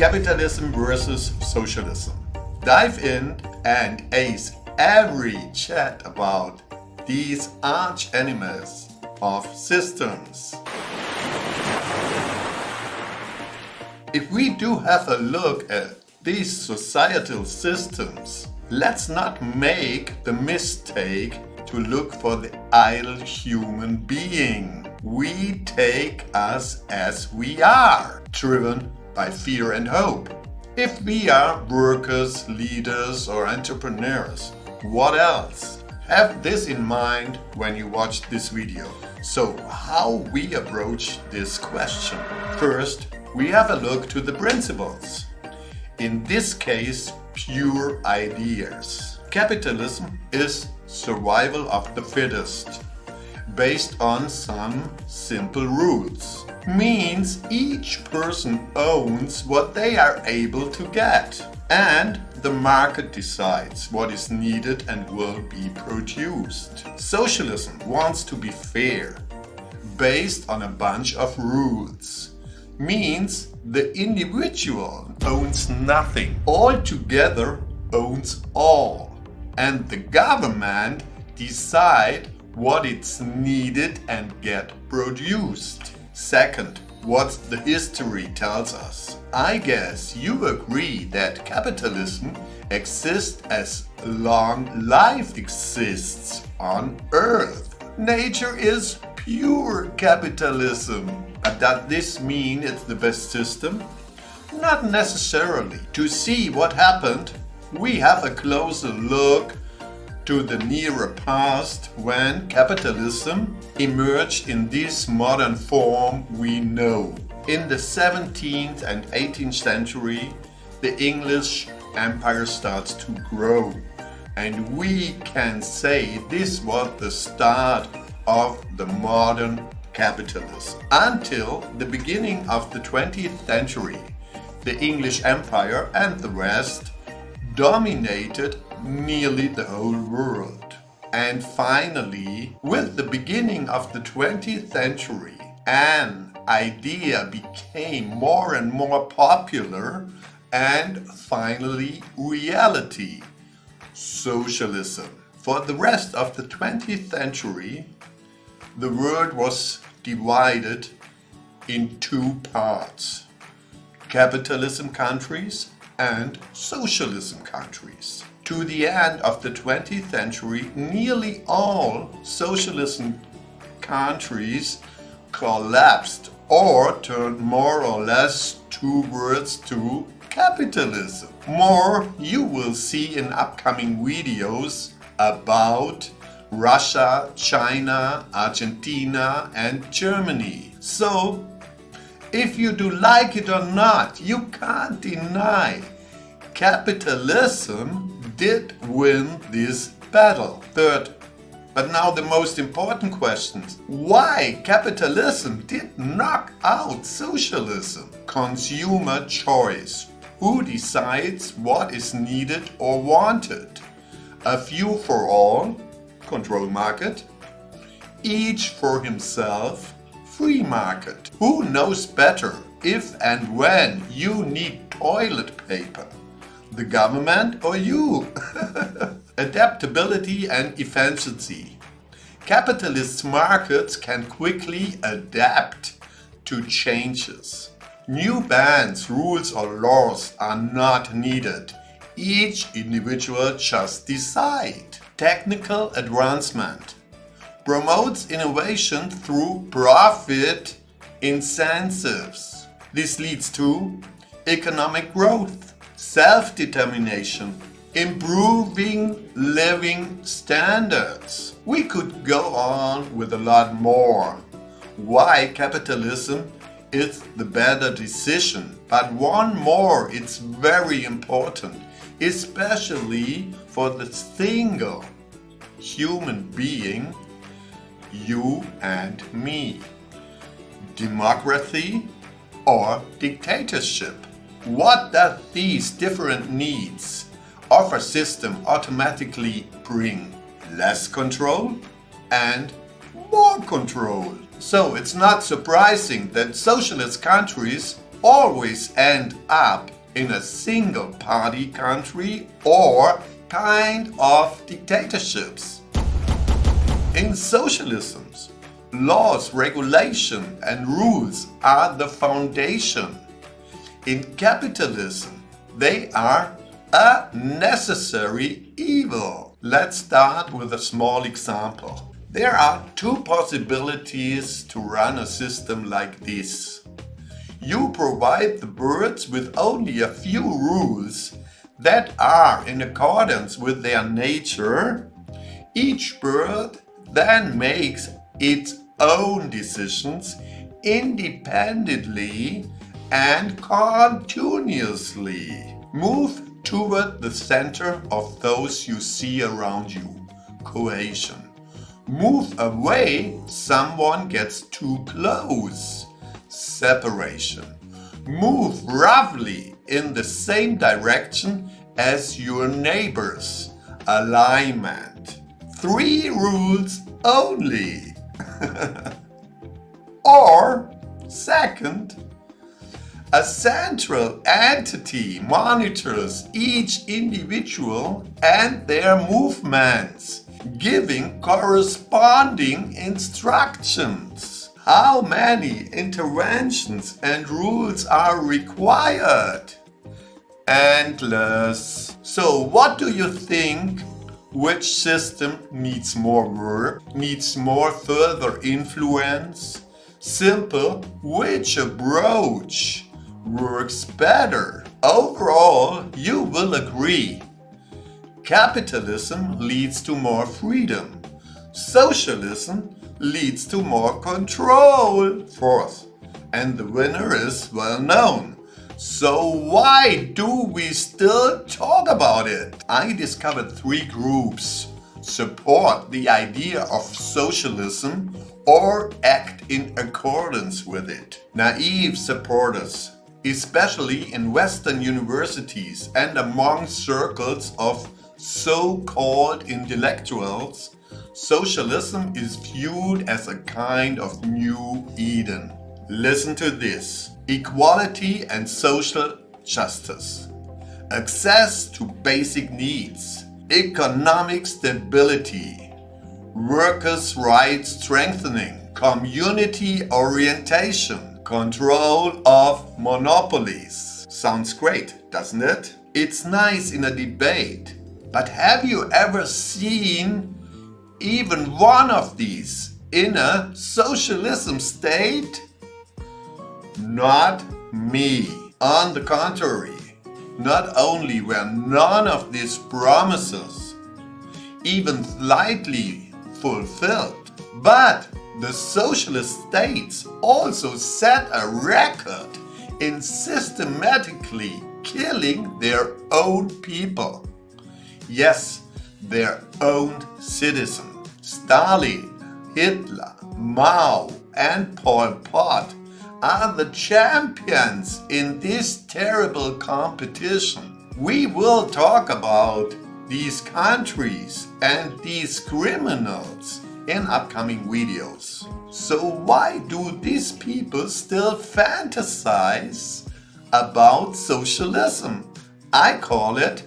Capitalism versus Socialism. Dive in and ace every chat about these arch enemies of systems. If we do have a look at these societal systems, let's not make the mistake to look for the ideal human being. We take us as we are, driven by fear and hope. If we are workers, leaders, or entrepreneurs, what else? Have this in mind when you watch this video. So, how we approach this question? First, we have a look to the principles. In this case, pure ideas. Capitalism is survival of the fittest, based on some simple rules. Means each person owns what they are able to get, and the market decides what is needed and will be produced. Socialism wants to be fair, based on a bunch of rules. Means the individual owns nothing, altogether owns all, and the government decide what is needed and get produced. Second, what the history tells us. I guess you agree that capitalism exists as long life exists on Earth. Nature is pure capitalism. But does this mean it's the best system? Not necessarily. To see what happened, we have a closer look to the nearer past when capitalism emerged in this modern form we know. In the 17th and 18th century, the English Empire starts to grow, and we can say this was the start of the modern capitalism. Until the beginning of the 20th century, the English Empire and the West dominated nearly the whole world. And finally, with the beginning of the 20th century, an idea became more and more popular and finally reality: socialism. For the rest of the 20th century, the world was divided in two parts: capitalism countries and socialism countries. To the end of the 20th century, nearly all socialism countries collapsed or turned more or less towards to capitalism. More you will see in upcoming videos about Russia, China, Argentina, and Germany. So, if you do like it or not, you can't deny capitalism did win this battle. Third, but now the most important question: why capitalism did knock out socialism? Consumer choice. Who decides what is needed or wanted? A few for all, control market. Each for himself, free market. Who knows better if and when you need toilet paper? The government or you? Adaptability and efficiency. Capitalist markets can quickly adapt to changes. New bans, rules or laws are not needed. Each individual just decide. Technical advancement promotes innovation through profit incentives. This leads to economic growth, self-determination, improving living standards. We could go on with a lot more. Why capitalism is the better decision. But one more, it's very important, especially for the single human being, you and me. Democracy or dictatorship? What does these different needs of a system automatically bring? Less control and more control. So it's not surprising that socialist countries always end up in a single-party country or kind of dictatorships. In socialisms, laws, regulation, and rules are the foundation. In capitalism, they are a necessary evil. Let's start with a small example. There are two possibilities to run a system like this. You provide the birds with only a few rules that are in accordance with their nature. Each bird then makes its own decisions independently and continuously. Move toward the center of those you see around you. Cohesion. Move away, someone gets too close. Separation. Move roughly in the same direction as your neighbors. Alignment. 3 rules only. Or, second, a central entity monitors each individual and their movements, giving corresponding instructions. How many interventions and rules are required? Endless. So what do you think? Which system needs more work, needs more further influence? Simple, which approach works better? Overall, you will agree. Capitalism leads to more freedom. Socialism leads to more control. Fourth, and the winner is well known. So why do we still talk about it? I discovered 3 groups support the idea of socialism or act in accordance with it. Naive supporters, especially in Western universities and among circles of so-called intellectuals, socialism is viewed as a kind of new Eden. Listen to this. Equality and social justice. Access to basic needs. Economic stability. Workers' rights strengthening. Community orientation. Control of monopolies. Sounds great, doesn't it? It's nice in a debate. But have you ever seen even one of these in a socialism state? Not me. On the contrary, not only were none of these promises even slightly fulfilled, but the socialist states also set a record in systematically killing their own people. Yes, their own citizens. Stalin, Hitler, Mao, and Pol Pot are the champions in this terrible competition. We will talk about these countries and these criminals in upcoming videos. So why do these people still fantasize about socialism? I call it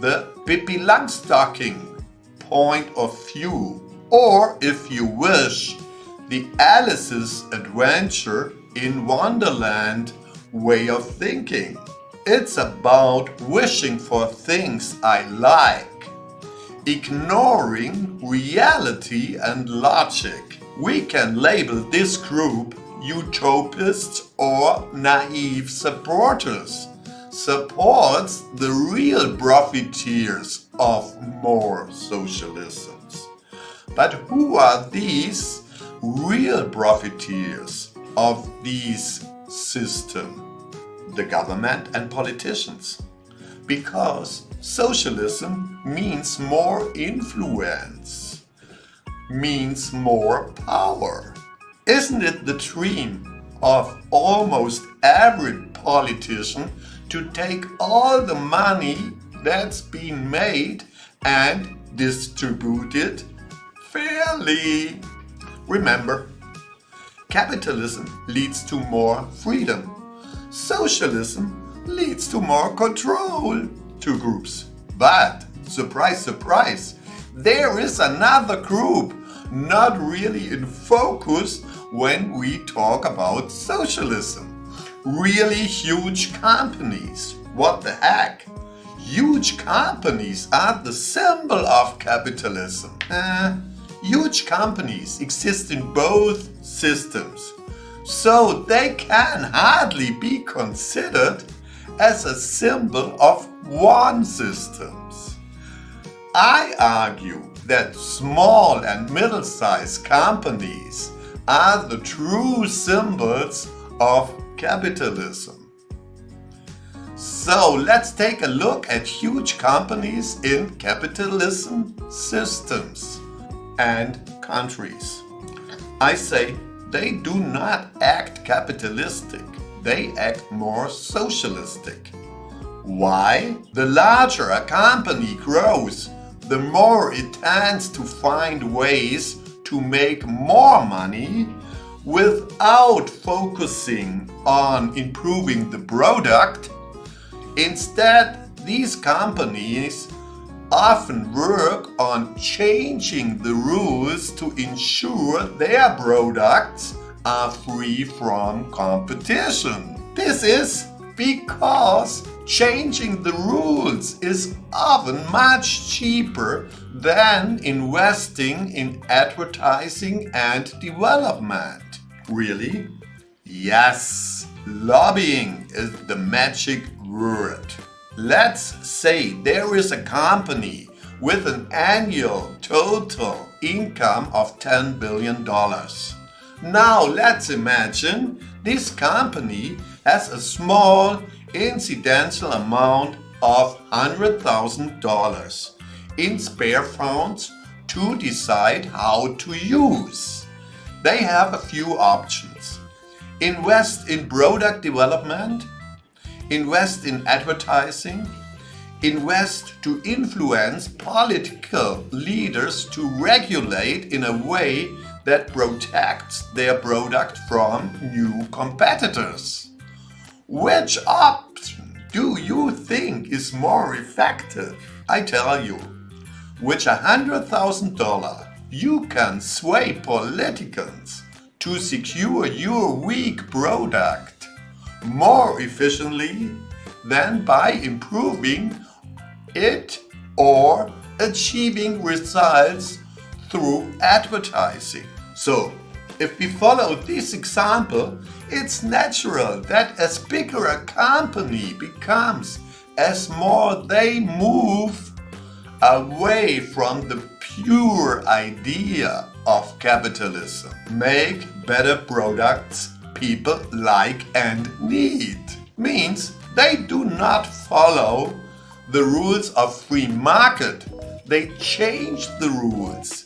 the Pippi Langstocking point of view, or if you wish, the Alice's Adventure in Wonderland way of thinking. It's about wishing for things I like, ignoring reality and logic. We can label this group utopists or naive supporters. Supports the real profiteers of more socialisms. But who are these real profiteers of these systems? The government and politicians. Because socialism means more influence, means more power. Isn't it the dream of almost every politician to take all the money that's been made and distribute it fairly? Remember, capitalism leads to more freedom. Socialism leads to more control to groups. But, surprise, surprise, there is another group not really in focus when we talk about socialism. Really huge companies. What the heck? Huge companies are the symbol of capitalism. Huge companies exist in both systems, so they can hardly be considered as a symbol of one system. I argue that small and middle-sized companies are the true symbols of capitalism. So let's take a look at huge companies in capitalism systems and countries. I say they do not act capitalistic, they act more socialistic. Why? The larger a company grows, the more it tends to find ways to make more money without focusing on improving the product. Instead, these companies often work on changing the rules to ensure their products are free from competition. This is because changing the rules is often much cheaper than investing in advertising and development. Really? Yes, lobbying is the magic word. Let's say there is a company with an annual total income of $10 billion. Now let's imagine this company has a small incidental amount of $100,000 in spare funds to decide how to use. They have a few options. Invest in product development, invest in advertising, invest to influence political leaders to regulate in a way that protects their product from new competitors. Which option do you think is more effective? I tell you, with $100,000 you can sway politicians to secure your weak product more efficiently than by improving it or achieving results through advertising. So, if we follow this example, it's natural that as bigger a company becomes, as more they move away from the pure idea of capitalism. Make better products people like and need. Means they do not follow the rules of free market. They change the rules.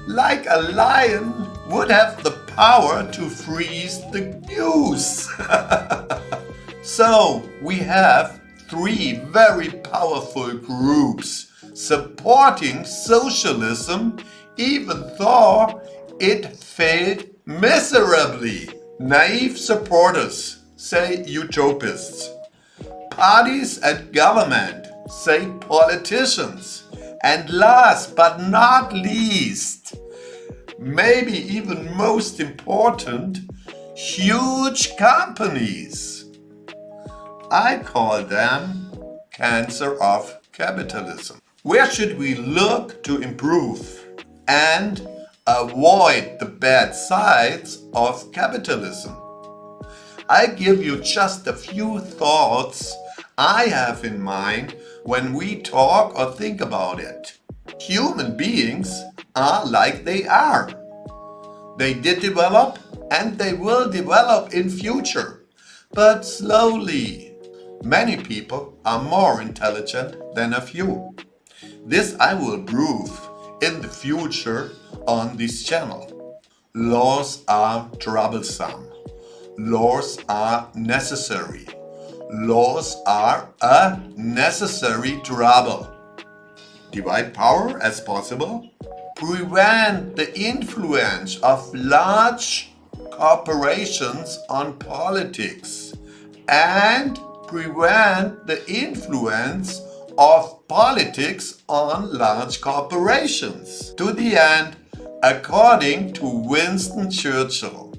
Like a lion would have the power to freeze the goose. So we have three very powerful groups supporting socialism even though it failed miserably. Naive supporters, say utopists. Parties and government, say politicians. And last but not least, maybe even most important, huge companies. I call them cancer of capitalism. Where should we look to improve and avoid the bad sides of capitalism? I give you just a few thoughts I have in mind when we talk or think about it. Human beings are like they are. They did develop and they will develop in future, but slowly. Many people are more intelligent than a few. This I will prove in the future on this channel. Laws are troublesome. Laws are necessary. Laws are a necessary trouble. Divide power as possible. Prevent the influence of large corporations on politics. and prevent the influence of politics on large corporations. To the end, according to Winston Churchill,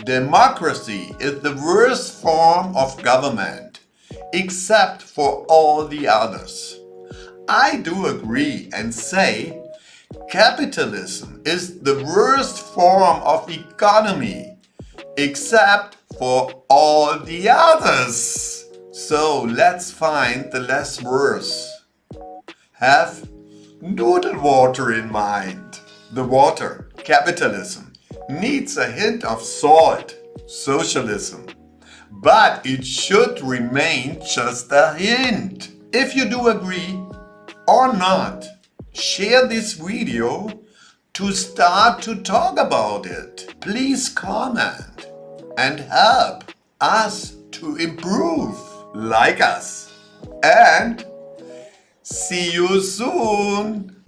democracy is the worst form of government, except for all the others. I do agree and say capitalism is the worst form of economy, except for all the others. So let's find the less worse. Have noodle water in mind. The water, capitalism, needs a hint of salt, socialism. But it should remain just a hint. If you do agree or not, share this video to start to talk about it. Please comment and help us to improve. Like us. And see you soon.